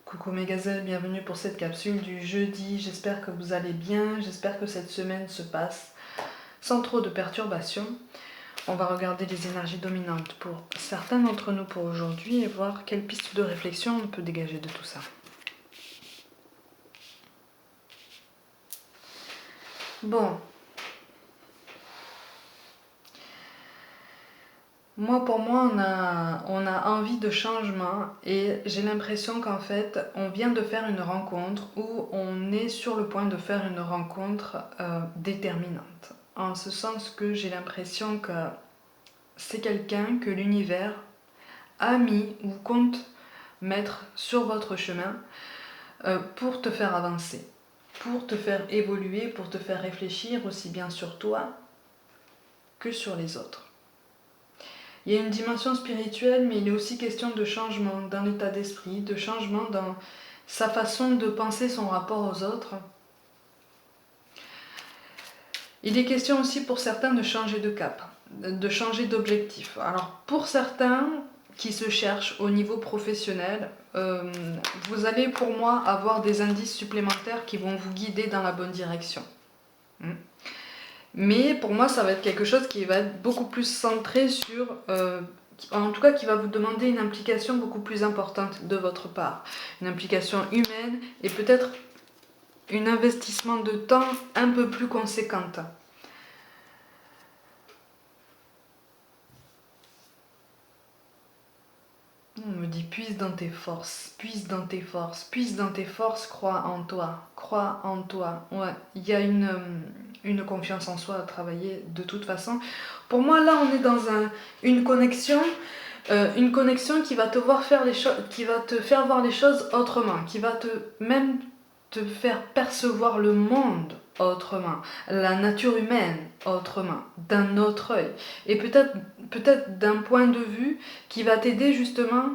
Coucou mes gazelles, bienvenue pour cette capsule du jeudi. J'espère que vous allez bien, j'espère que cette semaine se passe sans trop de perturbations. On va regarder les énergies dominantes pour certains d'entre nous pour aujourd'hui et voir quelles pistes de réflexion on peut dégager de tout ça. Bon. Pour moi, on a envie de changement et j'ai l'impression qu'en fait, on vient de faire une rencontre ou on est sur le point de faire une rencontre déterminante. En ce sens que j'ai l'impression que c'est quelqu'un que l'univers a mis ou compte mettre sur votre chemin pour te faire avancer, pour te faire évoluer, pour te faire réfléchir aussi bien sur toi que sur les autres. Il y a une dimension spirituelle, mais il est aussi question de changement dans l'état d'esprit, de changement dans sa façon de penser son rapport aux autres. Il est question aussi pour certains de changer de cap, de changer d'objectif. Alors pour certains qui se cherchent au niveau professionnel, vous allez pour moi avoir des indices supplémentaires qui vont vous guider dans la bonne direction. Mais pour moi, ça va être quelque chose qui va être beaucoup plus centré sur... en tout cas, qui va vous demander une implication beaucoup plus importante de votre part. Une implication humaine et peut-être un investissement de temps un peu plus conséquente. On me dit puise dans tes forces, puise dans tes forces, puise dans tes forces, crois en toi, crois en toi. Ouais, il y a une confiance en soi à travailler de toute façon. Pour moi, là, on est dans une connexion qui va te voir faire les choses, qui va te faire voir les choses autrement, qui va même te faire percevoir le monde autrement, la nature humaine autrement, d'un autre œil, et peut-être d'un point de vue qui va t'aider justement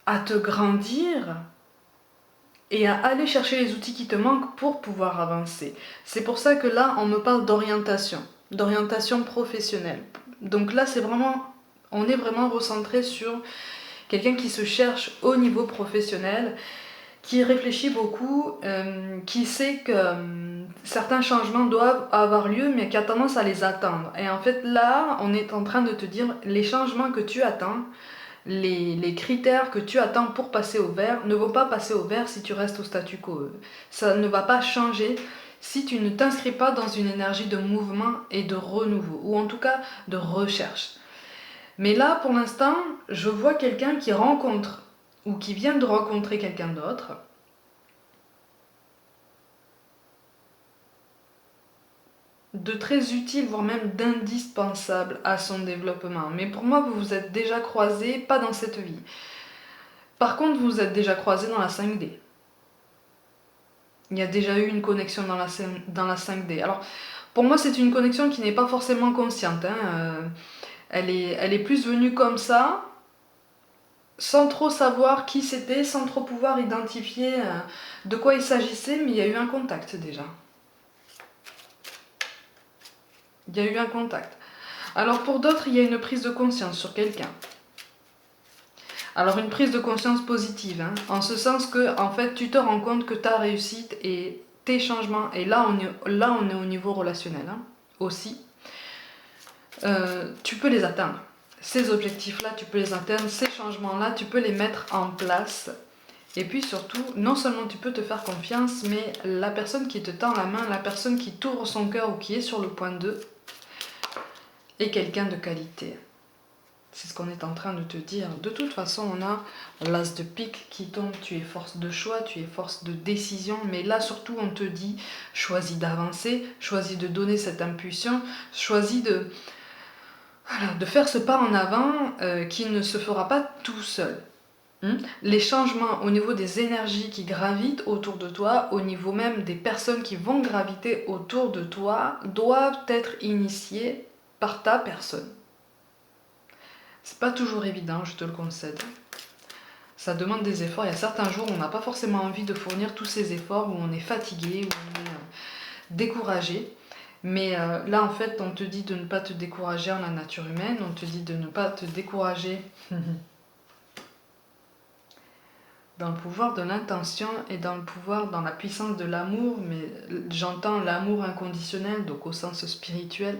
à te grandir et à aller chercher les outils qui te manquent pour pouvoir avancer. C'est pour ça que là, on me parle d'orientation professionnelle. Donc là, on est vraiment recentré sur quelqu'un qui se cherche au niveau professionnel, qui réfléchit beaucoup, qui sait que certains changements doivent avoir lieu, mais qui a tendance à les attendre. Et en fait, là, on est en train de te dire, les changements que tu attends, les critères que tu attends pour passer au vert ne vont pas passer au vert si tu restes au statu quo. Ça ne va pas changer si tu ne t'inscris pas dans une énergie de mouvement et de renouveau, ou en tout cas de recherche. Mais là, pour l'instant, je vois quelqu'un qui rencontre ou qui vient de rencontrer quelqu'un d'autre. De très utile, voire même d'indispensable à son développement. Mais pour moi, vous vous êtes déjà croisés, pas dans cette vie. Par contre, vous vous êtes déjà croisés dans la 5D. Il y a déjà eu une connexion dans la 5D. Alors, pour moi, c'est une connexion qui n'est pas forcément consciente. Elle est plus venue comme ça, sans trop savoir qui c'était, sans trop pouvoir identifier de quoi il s'agissait, mais il y a eu un contact déjà. Il y a eu un contact. Alors pour d'autres, il y a une prise de conscience sur quelqu'un. Alors une prise de conscience positive, en ce sens que en fait tu te rends compte que ta réussite et tes changements, et là on est au niveau relationnel aussi, tu peux les atteindre. Ces objectifs-là, tu peux les atteindre, ces changements-là, tu peux les mettre en place. Et puis surtout, non seulement tu peux te faire confiance, mais la personne qui te tend la main, la personne qui t'ouvre son cœur ou qui est sur le point de, est quelqu'un de qualité. C'est ce qu'on est en train de te dire. De toute façon, on a l'as de pique qui tombe. Tu es force de choix, tu es force de décision. Mais là, surtout, on te dit, choisis d'avancer, choisis de donner cette impulsion, choisis de faire ce pas en avant qui ne se fera pas tout seul. Les changements au niveau des énergies qui gravitent autour de toi, au niveau même des personnes qui vont graviter autour de toi, doivent être initiés par ta personne. C'est pas toujours évident, je te le concède. Ça demande des efforts. Il y a certains jours où on n'a pas forcément envie de fournir tous ces efforts, où on est fatigué, où on est découragé. Mais là, en fait, on te dit de ne pas te décourager en la nature humaine, on te dit de ne pas te décourager dans le pouvoir de l'intention et dans le pouvoir, dans la puissance de l'amour, mais j'entends l'amour inconditionnel, donc au sens spirituel,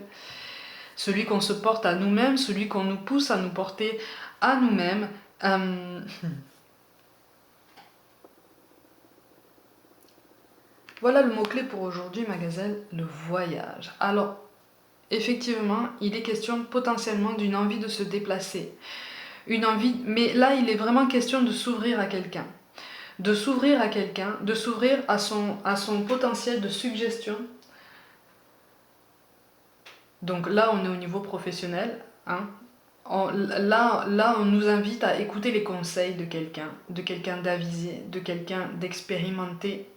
celui qu'on se porte à nous-mêmes, celui qu'on nous pousse à nous porter à nous-mêmes. Voilà le mot-clé pour aujourd'hui, ma gazelle, le voyage. Alors, effectivement, il est question potentiellement d'une envie de se déplacer. Une envie, mais là, il est vraiment question de s'ouvrir à quelqu'un. De s'ouvrir à quelqu'un, de s'ouvrir à son potentiel de suggestion. Donc là, on est au niveau professionnel. Hein. Là, on nous invite à écouter les conseils de quelqu'un d'avisé, de quelqu'un d'expérimenté.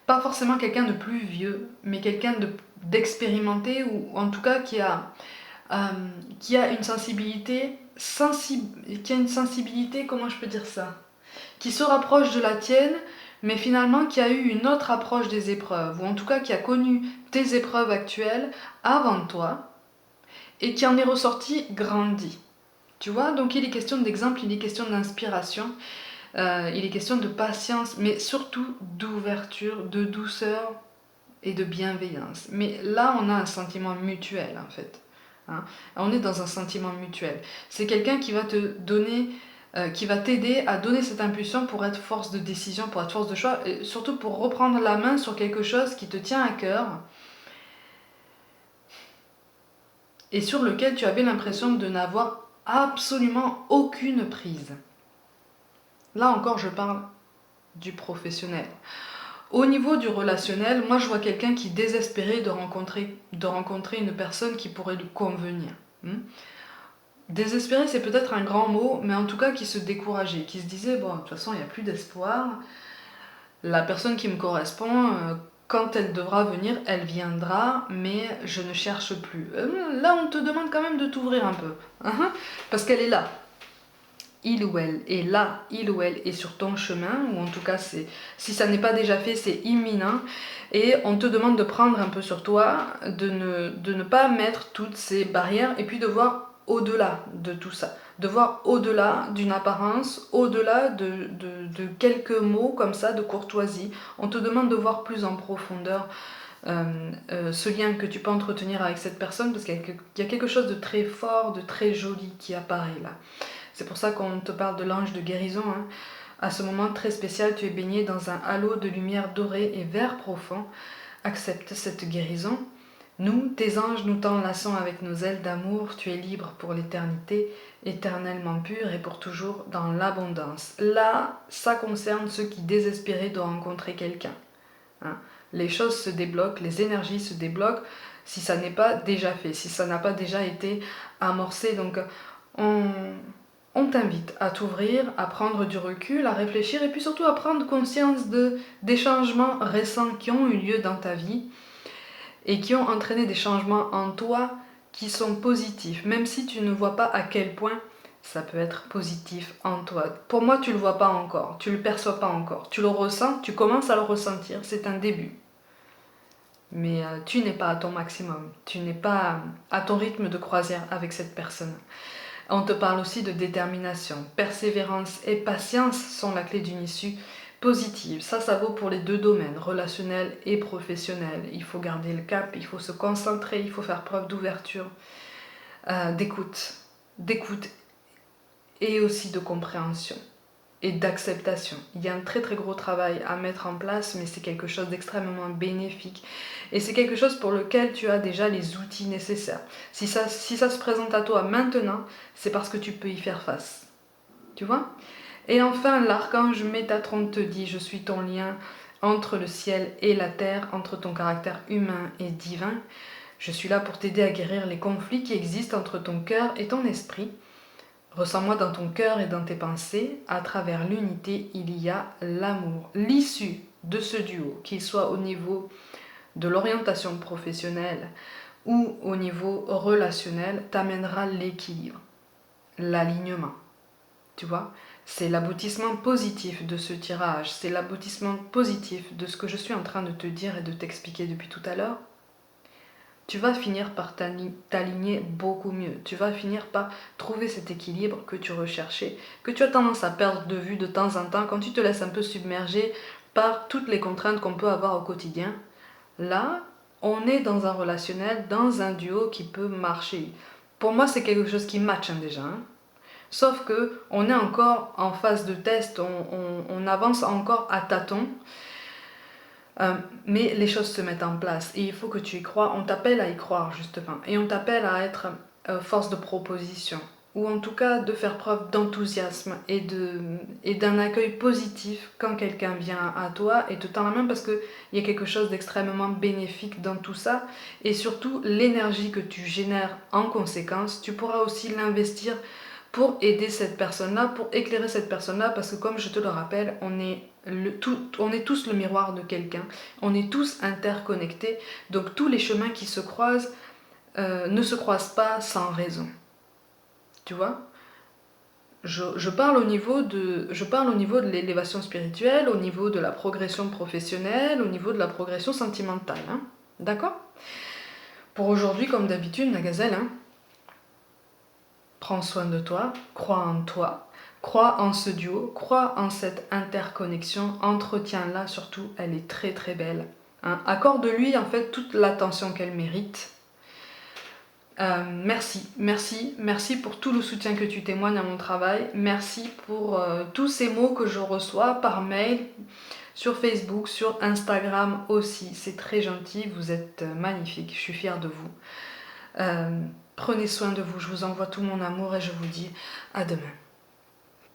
Pas forcément quelqu'un de plus vieux, mais quelqu'un d'expérimenté ou en tout cas qui a une sensibilité, comment je peux dire ça, qui se rapproche de la tienne, mais finalement qui a eu une autre approche des épreuves, ou en tout cas qui a connu tes épreuves actuelles avant toi, et qui en est ressorti grandi. Tu vois, donc il est question d'exemple, il est question d'inspiration, il est question de patience, mais surtout d'ouverture, de douceur et de bienveillance. Mais là, on a un sentiment mutuel, en fait. Hein. On est dans un sentiment mutuel. C'est quelqu'un qui va te donner, qui va t'aider à donner cette impulsion pour être force de décision, pour être force de choix, et surtout pour reprendre la main sur quelque chose qui te tient à cœur et sur lequel tu avais l'impression de n'avoir absolument aucune prise. Là encore, je parle du professionnel. Au niveau du relationnel, moi je vois quelqu'un qui est désespéré de rencontrer une personne qui pourrait lui convenir. Désespéré, c'est peut-être un grand mot, mais en tout cas qui se décourageait, qui se disait, bon, de toute façon, il n'y a plus d'espoir. La personne qui me correspond, quand elle devra venir, elle viendra, mais je ne cherche plus. Là, on te demande quand même de t'ouvrir un peu, parce qu'elle est là. Il ou elle est là, il ou elle est sur ton chemin, ou en tout cas, si ça n'est pas déjà fait, c'est imminent. Et on te demande de prendre un peu sur toi, de ne pas mettre toutes ces barrières, et puis de voir au-delà de tout ça. De voir au-delà d'une apparence, au-delà de quelques mots comme ça, de courtoisie. On te demande de voir plus en profondeur ce lien que tu peux entretenir avec cette personne, parce qu'il y a quelque chose de très fort, de très joli qui apparaît là. C'est pour ça qu'on te parle de l'ange de guérison. Hein. À ce moment très spécial, tu es baigné dans un halo de lumière dorée et vert profond. Accepte cette guérison. Nous, tes anges, nous t'enlaçons avec nos ailes d'amour. Tu es libre pour l'éternité, éternellement pur et pour toujours dans l'abondance. Là, ça concerne ceux qui, désespérés, doivent rencontrer quelqu'un. Hein. Les choses se débloquent, les énergies se débloquent si ça n'est pas déjà fait, si ça n'a pas déjà été amorcé. Donc, on t'invite à t'ouvrir, à prendre du recul, à réfléchir et puis surtout à prendre conscience des changements récents qui ont eu lieu dans ta vie et qui ont entraîné des changements en toi qui sont positifs, même si tu ne vois pas à quel point ça peut être positif en toi. Pour moi, tu ne le vois pas encore, tu ne le perçois pas encore, tu le ressens, tu commences à le ressentir, c'est un début. Mais tu n'es pas à ton maximum, tu n'es pas à ton rythme de croisière avec cette personne. On te parle aussi de détermination. Persévérance et patience sont la clé d'une issue positive. Ça vaut pour les deux domaines, relationnel et professionnel. Il faut garder le cap, il faut se concentrer, il faut faire preuve d'ouverture, d'écoute et aussi de compréhension et d'acceptation. Il y a un très très gros travail à mettre en place, mais c'est quelque chose d'extrêmement bénéfique. Et c'est quelque chose pour lequel tu as déjà les outils nécessaires. Si ça se présente à toi maintenant, c'est parce que tu peux y faire face. Tu vois ? Et enfin, l'archange Métatron te dit « Je suis ton lien entre le ciel et la terre, entre ton caractère humain et divin. Je suis là pour t'aider à guérir les conflits qui existent entre ton cœur et ton esprit. Ressens-moi dans ton cœur et dans tes pensées. À travers l'unité, il y a l'amour. » L'issue de ce duo, qu'il soit au niveau de l'orientation professionnelle ou au niveau relationnel, t'amènera l'équilibre, l'alignement. Tu vois ? C'est l'aboutissement positif de ce tirage, c'est l'aboutissement positif de ce que je suis en train de te dire et de t'expliquer depuis tout à l'heure. tu vas finir par t'aligner beaucoup mieux. Tu vas finir par trouver cet équilibre que tu recherchais, que tu as tendance à perdre de vue de temps en temps quand tu te laisses un peu submerger par toutes les contraintes qu'on peut avoir au quotidien. Là, on est dans un relationnel, dans un duo qui peut marcher. Pour moi, c'est quelque chose qui match déjà. Hein. Sauf que on est encore en phase de test, on avance encore à tâtons. Mais les choses se mettent en place et il faut que tu y crois. On t'appelle à y croire justement et on t'appelle à être force de proposition ou en tout cas de faire preuve d'enthousiasme et d'un accueil positif quand quelqu'un vient à toi et te tend la main parce qu'il y a quelque chose d'extrêmement bénéfique dans tout ça et surtout l'énergie que tu génères en conséquence, tu pourras aussi l'investir pour aider cette personne-là, pour éclairer cette personne-là, parce que comme je te le rappelle, on est tous le miroir de quelqu'un, on est tous interconnectés, donc tous les chemins qui se croisent ne se croisent pas sans raison. Tu vois ? Je parle au niveau de l'élévation spirituelle, au niveau de la progression professionnelle, au niveau de la progression sentimentale. Hein. D'accord ? Pour aujourd'hui, comme d'habitude, la gazelle, hein, prends soin de toi, crois en ce duo, crois en cette interconnexion, entretiens-la surtout, elle est très très belle. Hein. Accorde-lui en fait toute l'attention qu'elle mérite. Merci pour tout le soutien que tu témoignes à mon travail. Merci pour tous ces mots que je reçois par mail, sur Facebook, sur Instagram aussi. C'est très gentil, vous êtes magnifiques, je suis fière de vous. Prenez soin de vous, je vous envoie tout mon amour et je vous dis à demain.